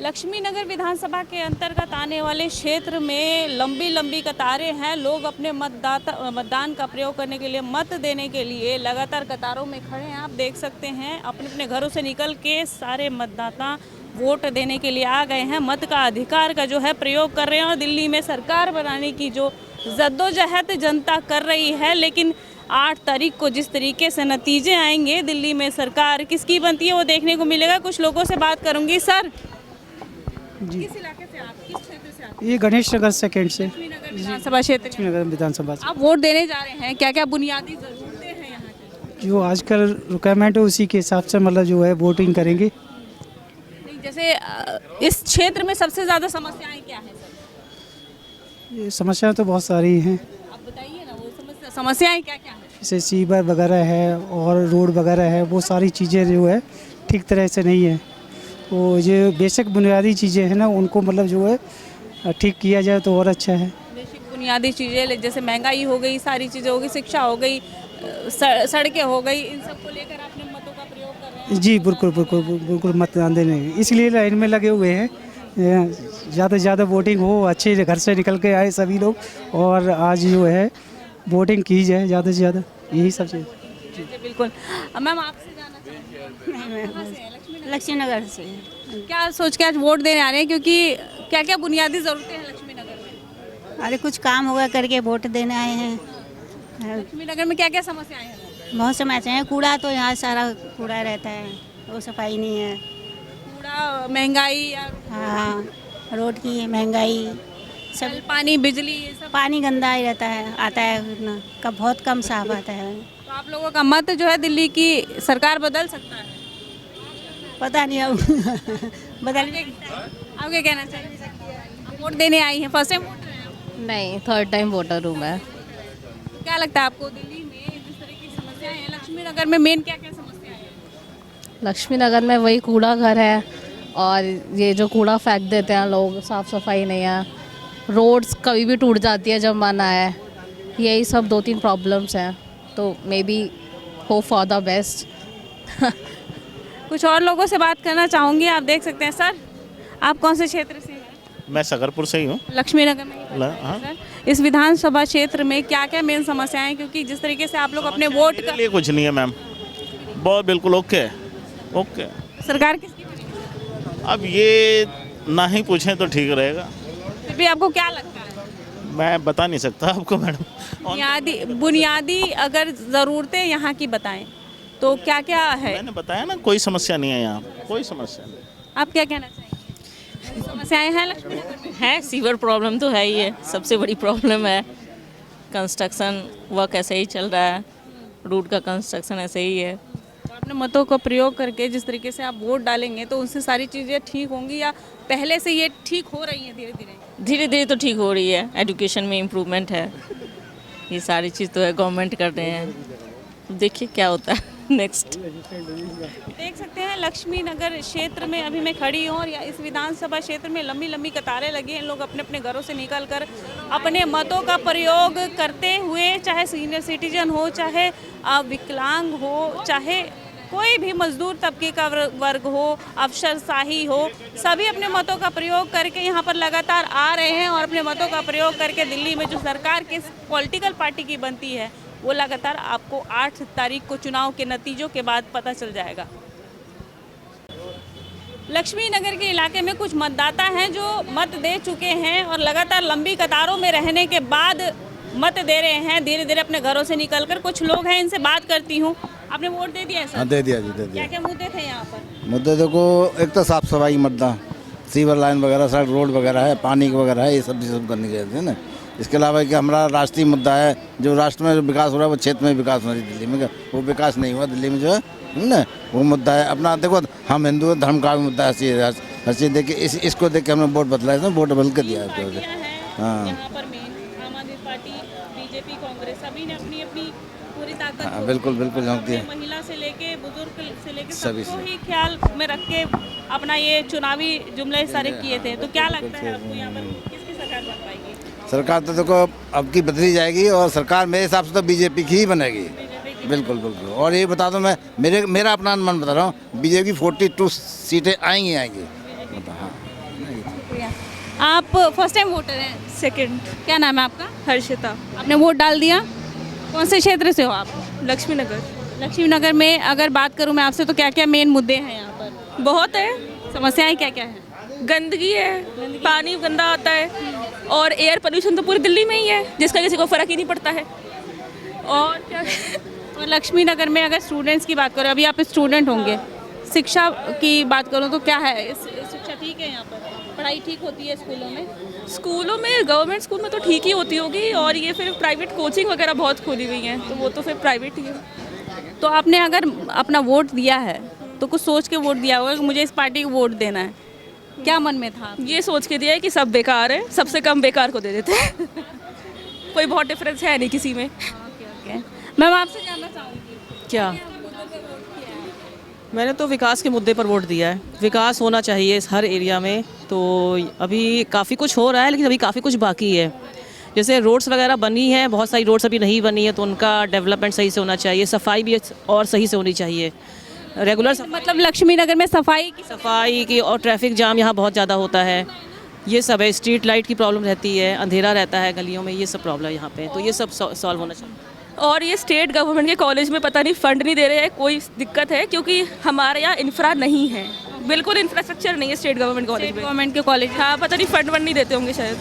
लक्ष्मी नगर विधानसभा के अंतर्गत आने वाले क्षेत्र में लंबी लंबी कतारें हैं। लोग अपने मतदान का प्रयोग करने के लिए, मत देने के लिए लगातार कतारों में खड़े हैं। आप देख सकते हैं अपने अपने घरों से निकल के सारे मतदाता वोट देने के लिए आ गए हैं। मत का अधिकार का जो है प्रयोग कर रहे हैं और दिल्ली में सरकार बनाने की जो जद्दोजहद जनता कर रही है। लेकिन 8 तारीख को जिस तरीके से नतीजे आएंगे, दिल्ली में सरकार किसकी बनती है वो देखने को मिलेगा। कुछ लोगों से बात करूंगी। सर जी, किस इलाके से आप, किस क्षेत्र से आप? ये गणेश नगर सेकेंड से लक्ष्मी नगर विधानसभा क्षेत्र लक्ष्मी नगर विधानसभा से आप वोट देने जा रहे हैं। क्या क्या बुनियादी जरूरतें हैं यहाँ की? जो आजकल रिक्वायरमेंट है उसी के हिसाब से मतलब जो है वोटिंग करेंगे। नहीं, जैसे इस क्षेत्र में सबसे ज़्यादा समस्याएं क्या हैं सर? ये समस्याएं तो बहुत सारी हैं, आप बताइए ना, वो समस्याएं क्या क्या हैं? जैसे सीवर वगैरह है और रोड वगैरह है, वो सारी चीज़ें जो है ठीक तरह से नहीं है। वो जो बेसिक बुनियादी चीज़ें हैं ना, उनको मतलब जो है ठीक किया जाए तो और अच्छा है। बेसिक बुनियादी चीज़ें जैसे महंगाई हो गई, सारी चीज़ें हो गई, शिक्षा हो गई, सड़कें हो गई, इन सब को लेकर आपने मतों का प्रयोग कर रहे हैं। जी बिल्कुल बिल्कुल बिल्कुल मतदान देने, इसलिए लाइन में लगे हुए हैं। ज़्यादा से ज़्यादा वोटिंग हो, अच्छे घर से निकल के आए सभी लोग और आज जो है वोटिंग की जाए ज़्यादा से ज़्यादा, यही सब चीज़। जी बिल्कुल। मैम आपसे जानना चाहूँगी, कहाँ से हैं? लक्ष्मी नगर से। क्या सोच के आज वोट देने आ रहे हैं? क्योंकि क्या क्या बुनियादी ज़रूरतें हैं लक्ष्मी नगर में? अरे कुछ काम होगा करके वोट देने आए हैं। लक्ष्मी नगर में क्या क्या समस्याएं हैं? बहुत समस्या है। कूड़ा तो यहाँ सारा कूड़ा रहता है, वो सफाई नहीं है। कूड़ा, महंगाई या हाँ, रोड की महंगाई, सब जल, पानी, बिजली, ये सब। पानी गंदा ही रहता है, आता है उतना कब, बहुत कम साफ आता है। तो आप लोगों का मत जो है दिल्ली की सरकार बदल सकता है? पता नहीं अब बदल आप क्या कहना चाहिए? आप वोट देने आई हैं, फर्स्ट टाइम वोट रहे हैं आप? नहीं, थर्ड टाइम वोटर हूँ मैं। तो क्या लगता है आपको दिल्ली में जिस तरह की समस्याएं हैं, लक्ष्मी नगर में मेन क्या क्या समस्याएं हैं? लक्ष्मी नगर में वही कूड़ा घर है और ये जो कूड़ा फेंक देते हैं लोग, साफ़ सफाई नहीं है, रोड्स कभी भी टूट जाती है जब मन आए, यही सब 2-3 प्रॉब्लम्स हैं। तो may be hope for the best. कुछ और लोगों से बात करना चाहूँगी। आप देख सकते हैं। सर आप कौन से क्षेत्र से हैं? मैं सकरपुर से ही हूँ। लक्ष्मी नगर में ही पड़ता है। हाँ। सर इस विधानसभा क्षेत्र में क्या क्या मेन समस्याएं हैं? क्योंकि जिस तरीके से आप लोग अपने वोट मेरे लिए कुछ नहीं है मैम, बहुत बिल्कुल ओके है, ओके। सरकार किसकी बनेगी? अब ये ना ही पूछें तो ठीक रहेगा। फिर भी आपको क्या लगता है? मैं बता नहीं सकता आपको मैडम। बुनियादी अगर ज़रूरतें यहाँ की बताएं तो क्या क्या है? मैंने बताया ना, कोई समस्या नहीं है यहाँ, कोई समस्या नहीं। आप क्या कहना चाहिए? समस्याएं हैं लक्ष्मी नगर में? है, सीवर प्रॉब्लम तो है ही है, सबसे बड़ी प्रॉब्लम है। कंस्ट्रक्शन वर्क ऐसे ही चल रहा है, रोड का कंस्ट्रक्शन ऐसे ही है। तो अपने मतों का प्रयोग करके जिस तरीके से आप वोट डालेंगे तो उनसे सारी चीज़ें ठीक होंगी या पहले से ये ठीक हो रही हैं धीरे धीरे? धीरे धीरे तो ठीक हो रही है, एजुकेशन में इम्प्रूवमेंट है, ये सारी चीज़ तो है, गवर्नमेंट कर रहे हैं। देखिए क्या होता है नेक्स्ट। देख सकते हैं लक्ष्मी नगर क्षेत्र में अभी मैं खड़ी हूँ और इस विधानसभा क्षेत्र में लंबी लंबी कतारें लगी हैं। लोग अपने अपने घरों से निकलकर अपने मतों का प्रयोग करते हुए, चाहे सीनियर सिटीजन हो, चाहे विकलांग हो, चाहे कोई भी मजदूर तबके का वर्ग हो, अफसरशाही हो, सभी अपने मतों का प्रयोग करके यहाँ पर लगातार आ रहे हैं और अपने मतों का प्रयोग करके दिल्ली में जो सरकार किस पॉलिटिकल पार्टी की बनती है वो लगातार आपको 8 तारीख को चुनाव के नतीजों के बाद पता चल जाएगा। लक्ष्मी नगर के इलाके में कुछ मतदाता हैं जो मत दे चुके हैं और लगातार लंबी कतारों में रहने के बाद मत दे रहे हैं, धीरे धीरे अपने घरों से निकलकर। कुछ लोग हैं, इनसे बात करती हूँ। आपने वोट दे दिया है सर? हाँ, दे दिया जी, दे दिया। क्या क्या मुद्दे थे यहाँ पर? मुद्दे देखो, एक तो साफ सफाई मुद्दा, सीवर लाइन वगैरह, सड़क रोड वगैरह है, पानी वगैरह है, ये सब चीज़ करने के लिए ना। इसके अलावा कि हमारा राष्ट्रीय मुद्दा है, जो राष्ट्र में जो विकास हो रहा है वो क्षेत्र में विकास हो रही है। दिल्ली में वो विकास नहीं हुआ, दिल्ली में जो है ना वो मुद्दा है अपना। देखो हम हिंदू धर्म का भी मुद्दा है, हर चीज़ देख के इसको देख के हमने वोट बदला है, वोट बदल के दिया है। हाँ, यहाँ पर मेन आम आदमी पार्टी, बीजेपी, कांग्रेस सभी ने अपनी अपनी पूरी ताकत, हाँ, बिल्कुल बिल्कुल जानती है, महिला से लेके बुजुर्ग से लेके सभी सबको से। ही ख्याल में रख के अपना ये चुनावी जुमले सारे किए थे। तो क्या लगता है आपको यहाँ पर किसकी सरकार बन पाएगी? सरकार तो देखो अब की बदली जाएगी और सरकार मेरे हिसाब से तो बीजेपी की ही बनेगी। बिल्कुल बिल्कुल। और ये बता दो, मैं मेरा अपना अनुमान बता रहा हूँ, बीजेपी की 42 सीटें आएंगी। हाँ। आप फर्स्ट टाइम वोटर हैं? सेकंड। क्या नाम है आपका? हर्षिता। आपने वोट डाल दिया? कौन से क्षेत्र से हो आप? लक्ष्मी नगर। लक्ष्मी नगर में अगर बात करूं मैं आपसे तो क्या क्या मेन मुद्दे हैं यहाँ पर? बहुत है, समस्याएं क्या क्या हैं? गंदगी है, पानी गंदा आता है और एयर पोल्यूशन तो पूरी दिल्ली में ही है जिसका किसी को फ़र्क ही नहीं पड़ता है। और क्या और लक्ष्मी नगर में अगर स्टूडेंट्स की बात करें, अभी आप स्टूडेंट होंगे, शिक्षा की बात करूं तो क्या है? शिक्षा ठीक है यहाँ पर? पढ़ाई ठीक होती है स्कूलों में? स्कूलों में, गवर्नमेंट स्कूल में तो ठीक ही होती होगी और ये फिर प्राइवेट कोचिंग वगैरह बहुत खोली हुई हैं तो वो तो फिर प्राइवेट ही है। तो आपने अगर अपना वोट दिया है तो कुछ सोच के वोट दिया होगा कि मुझे इस पार्टी को वोट देना है, क्या मन में था? ये सोच के दिया है कि सब बेकार है, सबसे कम बेकार को दे देते हैं कोई बहुत डिफरेंस है नहीं किसी में। ओके। मैम आपसे जानना चाहूँगी, क्या मैंने तो विकास के मुद्दे पर वोट दिया है। विकास होना चाहिए इस हर एरिया में। तो अभी काफ़ी कुछ हो रहा है लेकिन अभी काफ़ी कुछ बाकी है। जैसे रोड्स वगैरह बनी है, बहुत सारी रोड्स अभी नहीं बनी है तो उनका डेवलपमेंट सही से होना चाहिए। सफाई भी और सही से होनी चाहिए। रेगुलर मतलब लक्ष्मी नगर में सफाई की और ट्रैफिक जाम यहाँ बहुत ज़्यादा होता है। ये सब है। स्ट्रीट लाइट की प्रॉब्लम रहती है, अंधेरा रहता है गलियों में, ये सब प्रॉब्लम है यहाँ पे। तो ये सब सॉल्व होना चाहिए। और ये स्टेट गवर्नमेंट के कॉलेज में पता नहीं फंड नहीं दे रहे हैं, कोई दिक्कत है क्योंकि हमारे यहाँ इंफ्रा नहीं है, बिल्कुल इंफ्रास्ट्रक्चर नहीं है स्टेट गवर्नमेंट कॉलेज में। गवर्नमेंट के कॉलेज, हाँ पता नहीं फंड नहीं देते होंगे शायद।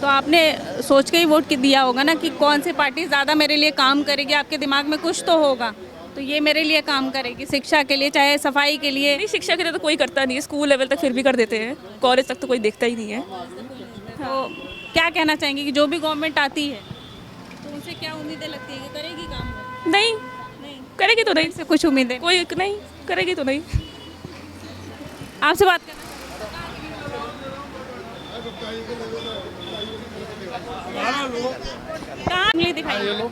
तो आपने सोच के ही वोट दिया होगा ना कि कौन सी पार्टी ज़्यादा मेरे लिए काम करेगी। आपके दिमाग में कुछ तो होगा तो ये मेरे लिए काम करेगी, शिक्षा के लिए चाहे सफाई के लिए। नहीं, शिक्षा के लिए तो कोई करता नहीं है, स्कूल लेवल तक फिर भी कर देते हैं, कॉलेज तक तो कोई देखता ही नहीं है। तो क्या कहना चाहेंगे कि जो भी गवर्नमेंट आती है तो उनसे क्या उम्मीदें लगती है कि करेगी काम? नहीं करेगी तो नहीं, से कुछ उम्मीदें कोई नहीं करेगी तो नहीं। आपसे बात करना कहाँ दिखाई?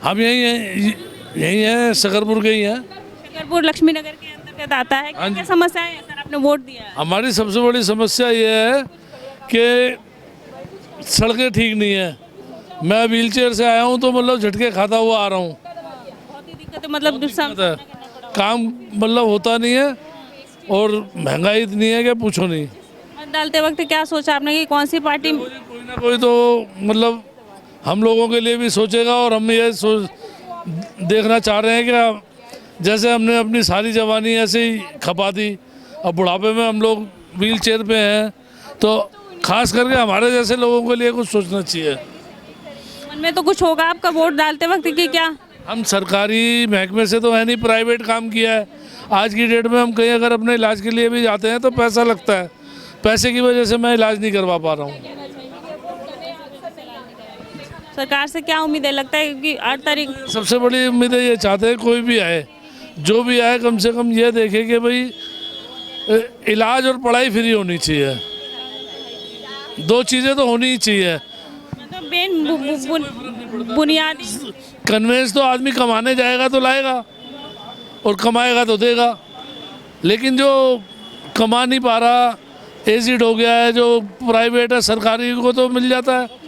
हम यही हैं शकरपुर के ही हैं। शकरपुर लक्ष्मी नगर के अंतर्गत आता है। क्या समस्याएं हैं सर? आपने वोट दिया है। हमारी सबसे बड़ी समस्या ये है कि सड़कें ठीक नहीं है। मैं व्हील चेयर से आया हूँ तो मतलब झटके खाता हुआ आ रहा हूँ। बहुत ही दिक्कत है, मतलब काम मतलब होता नहीं है और महंगाई इतनी है कि पूछो नहीं। मत डालते वक्त क्या सोचा आपने कि कौन सी पार्टी? कोई ना कोई तो मतलब हम लोगों के लिए भी सोचेगा और हम ये देखना चाह रहे हैं कि जैसे हमने अपनी सारी जवानी ऐसे ही खपा दी, अब बुढ़ापे में हम लोग व्हील चेयर पे हैं तो खास करके हमारे जैसे लोगों के लिए कुछ सोचना चाहिए। मन में तो कुछ होगा आपका वोट डालते वक्त कि क्या? हम सरकारी महकमे से तो है नहीं, प्राइवेट काम किया है। आज की डेट में हम कहीं अगर अपने इलाज के लिए भी जाते हैं तो पैसा लगता है, पैसे की वजह से मैं इलाज नहीं करवा पा रहा हूँ। सरकार से क्या उम्मीद है? लगता है कि 8 तारीख सबसे बड़ी उम्मीद है, ये चाहते हैं कोई भी आए, जो भी आए कम से कम ये देखे कि भाई इलाज और पढ़ाई फ्री होनी चाहिए। 2 चीज़ें तो होनी ही चाहिए। मतलब बुनियादी कन्वेंस तो आदमी कमाने जाएगा तो लाएगा और कमाएगा तो देगा, लेकिन जो कमा नहीं पा रहा, एजिड हो गया है, जो प्राइवेट है, सरकारी को तो मिल जाता है,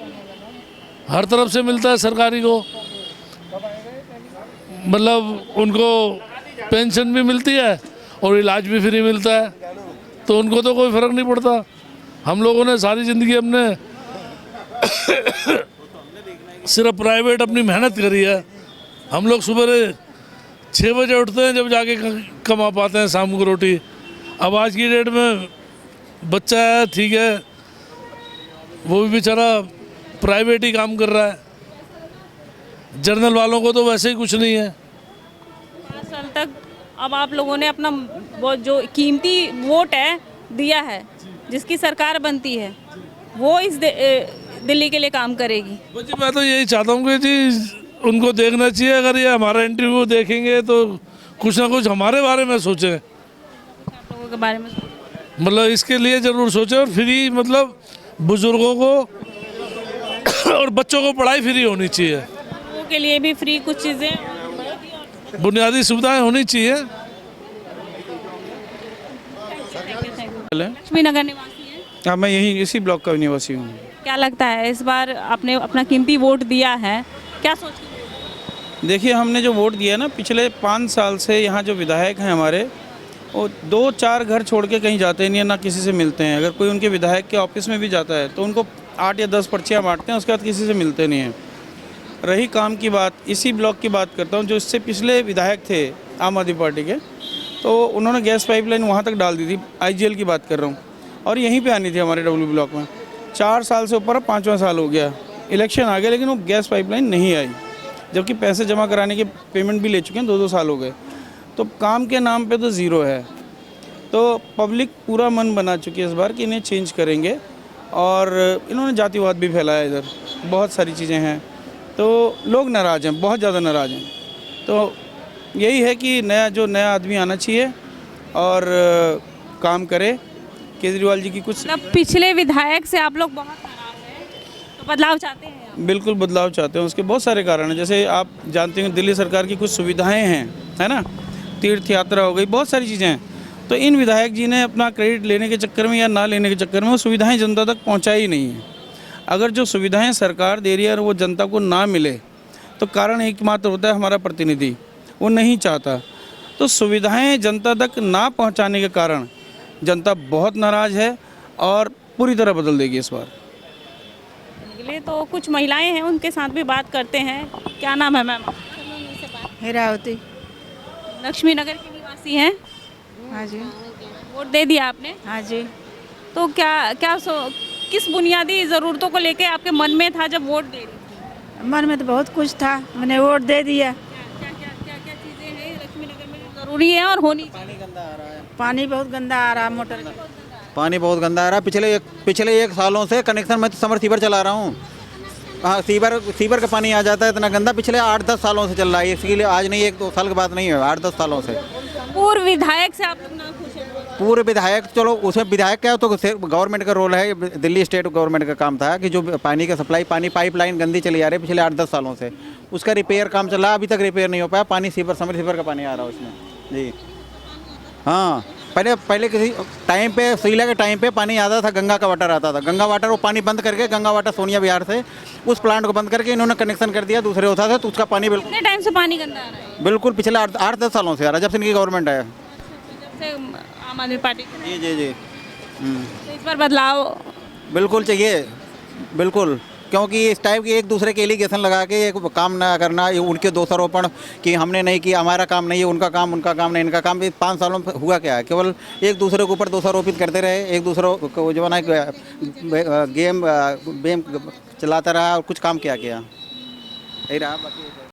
हर तरफ से मिलता है सरकारी को। मतलब उनको पेंशन भी मिलती है और इलाज भी फ्री मिलता है, तो उनको तो कोई फ़र्क नहीं पड़ता। हम लोगों ने सारी ज़िंदगी हमने सिर्फ प्राइवेट अपनी मेहनत करी है। हम लोग सुबह 6 बजे उठते हैं जब जाके कमा पाते हैं शाम को रोटी। अब आज की डेट में बच्चा है, ठीक है, वो भी बेचारा प्राइवेट ही काम कर रहा है। जर्नल वालों को तो वैसे ही कुछ नहीं है। 5 साल तक अब आप लोगों ने अपना वो जो कीमती वोट है दिया है, जिसकी सरकार बनती है वो इस दिल्ली के लिए काम करेगी। जी मैं तो यही चाहता हूँ कि जी उनको देखना चाहिए, अगर ये हमारा इंटरव्यू देखेंगे तो कुछ ना कुछ हमारे बारे में सोचें, आप लोगों के बारे में मतलब इसके लिए ज़रूर सोचें। और फ्री मतलब बुज़ुर्गों को और बच्चों को पढ़ाई फ्री होनी चाहिए, लोगों के लिए भी फ्री कुछ चीज़ें, बुनियादी सुविधाएं होनी चाहिए। लक्ष्मी नगर निवासी हैं? हाँ, मैं यही इसी ब्लॉक का निवासी हूँ। क्या लगता है इस बार आपने अपना कीमती वोट दिया है, क्या सोच के? देखिए, हमने जो वोट दिया ना, पिछले 5 साल से यहाँ जो विधायक हैं हमारे, वो 2-4 घर छोड़ के कहीं जाते नहीं है, ना किसी से मिलते हैं। अगर कोई उनके विधायक के ऑफिस में भी जाता है तो उनको 8 या 10 पर्चियाँ बांटते हैं, उसके बाद किसी से मिलते नहीं हैं। रही काम की बात, इसी ब्लॉक की बात करता हूँ, जो इससे पिछले विधायक थे आम आदमी पार्टी के, तो उन्होंने गैस पाइपलाइन वहाँ तक डाल दी थी। IGL की बात कर रहा हूँ, और यहीं पे आनी थी हमारे डब्ल्यू ब्लॉक में। 4 साल से ऊपर 5वां साल हो गया, इलेक्शन आ गया लेकिन वो गैस पाइपलाइन नहीं आई, जबकि पैसे जमा कराने के पेमेंट भी ले चुके हैं, 2-2 साल हो गए। तो काम के नाम पे तो ज़ीरो है। तो पब्लिक पूरा मन बना चुकी है इस बार कि इन्हें चेंज करेंगे, और इन्होंने जातिवाद भी फैलाया इधर, बहुत सारी चीज़ें हैं, तो लोग नाराज़ हैं, बहुत ज़्यादा नाराज़ हैं। तो यही है कि नया आदमी आना चाहिए और काम करे। केजरीवाल जी की कुछ मतलब पिछले विधायक से आप लोग बहुत नाराज हैं, तो बदलाव चाहते हैं आप? बिल्कुल बदलाव चाहते हैं। उसके बहुत सारे कारण हैं, जैसे आप जानते हैं दिल्ली सरकार की कुछ सुविधाएं हैं, है ना, तीर्थ यात्रा हो गई, बहुत सारी चीज़ें हैं। तो इन विधायक जी ने अपना क्रेडिट लेने के चक्कर में या ना लेने के चक्कर में वो सुविधाएं जनता तक पहुंचाई नहीं है। अगर जो सुविधाएं सरकार दे रही है और वो जनता को ना मिले, तो कारण एकमात्र होता है हमारा प्रतिनिधि, वो नहीं चाहता। तो सुविधाएं जनता तक ना पहुंचाने के कारण जनता बहुत नाराज़ है और पूरी तरह बदल देगी इस बार। तो कुछ महिलाएं हैं, उनके साथ भी बात करते हैं। क्या नाम है मैम? हिरावती। लक्ष्मी नगर की निवासी हैं? हाँ जी। वोट दे दिया आपने? हाँ जी। तो किस बुनियादी ज़रूरतों को लेके आपके मन में था जब वोट दे रही थी? मन में तो बहुत कुछ था, मैंने वोट दे दिया। क्या चीज़ें हैं लक्ष्मी नगर में जो ज़रूरी है और होनी चाहिए? पानी बहुत गंदा आ रहा है, मोटर का पानी बहुत गंदा आ रहा है। पिछले 1 सालों से कनेक्शन में तो समर सीवर चला रहा हूँ। हाँ, सीवर का पानी आ जाता है इतना गंदा, पिछले 8-10 सालों से चल रहा है। इसके लिए आज नहीं, 1-2 साल की बात नहीं है, 8-10 सालों से। पूर्व विधायक से आप लोग ना खुश हैं? पूर्व विधायक, चलो उसमें विधायक क्या, तो गवर्नमेंट का रोल है, दिल्ली स्टेट गवर्नमेंट का काम था कि जो पानी का सप्लाई, पाइपलाइन गंदी चली आ रही है पिछले 8-10 सालों से, उसका रिपेयर काम चल रहा है, अभी तक रिपेयर नहीं हो पाया। पानी समर सीवर का पानी आ रहा है उसमें जी। हाँ, पहले किसी टाइम पे, सीला के टाइम पे पानी आता था, गंगा का वाटर आता था। गंगा वाटर वो पानी बंद करके, गंगा वाटर सोनिया विहार से उस प्लांट को बंद करके इन्होंने कनेक्शन कर दिया दूसरे होता था, तो उसका पानी बिल्कुल कितने टाइम से पानी गंदा आ रहा है? बिल्कुल पिछले 8-10 सालों से आ रहा है, जब से इनकी गवर्नमेंट है। जब से आम आदमी पार्टी की। जी। तो इस पर बदलाव बिल्कुल चाहिए, बिल्कुल, क्योंकि इस टाइप की एक दूसरे के एलिगेशन लगा के एक काम ना करना, ये उनके दोषारोपण कि हमने नहीं किया, हमारा काम नहीं है, उनका काम नहीं, इनका काम। 5 सालों में हुआ क्या है? केवल एक दूसरे के ऊपर दोषारोपित करते रहे, एक दूसरे को जो है गेम चलाता रहा और कुछ काम क्या किया, यही रहा। बाकी